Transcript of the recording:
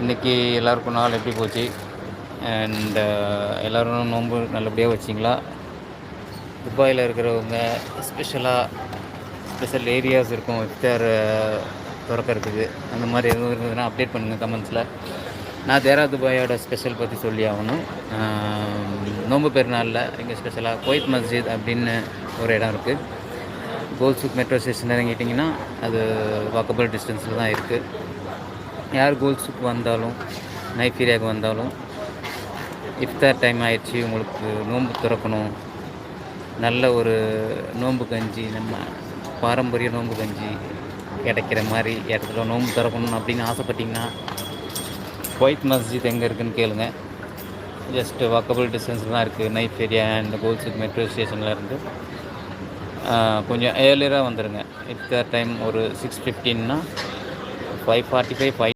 இன்றைக்கி எல்லாருக்கும் நாள் எப்படி போச்சு? அண்ட் எல்லோரும் நோன்பு நல்லபடியாக வச்சிங்களா? துபாயில் இருக்கிறவங்க ஸ்பெஷல் ஏரியாஸ் இருக்கும் இஃப்தார் திறக்கிறதுக்கு. அந்த மாதிரி எதுவும் இருந்ததுன்னா அப்டேட் பண்ணுங்கள் கமெண்ட்ஸில். நான் தேரா துபாயோட ஸ்பெஷல் பற்றி சொல்லி ஆகணும். நோன்பு பெருநாளில் இங்கே ஸ்பெஷலாக குவைத் மஸ்ஜித் அப்படின்னு ஒரு இடம் இருக்குது. கோல்சுக் மெட்ரோ ஸ்டேஷன் இறங்கிட்டிங்கன்னா அது வாக்கபிள் டிஸ்டன்ஸில் தான் இருக்குது. யார் கோல்சுக்கு வந்தாலும், நைட் ஏரியாவுக்கு வந்தாலும், இஃப்தார் டைம் ஆயிடுச்சு, உங்களுக்கு நோன்பு திறக்கணும், நல்ல ஒரு நோன்பு கஞ்சி, நம்ம பாரம்பரிய நோன்பு கஞ்சி கிடைக்கிற மாதிரி இடத்துல நோன்பு திறக்கணும் அப்படின்னு ஆசைப்பட்டிங்கன்னா குவைத் மஸ்ஜித் எங்கே இருக்குதுன்னு கேளுங்க. ஜஸ்ட் வாக்கபிள் டிஸ்டன்ஸ் தான் இருக்குது நைட் ஏரியா அண்ட் கோல்சுக் மெட்ரோ ஸ்டேஷன்லேருந்து. கொஞ்சம் ஏர்லியராக வந்துடுங்க. இஃப்தார் டைம் ஒரு 6:15னா 5:45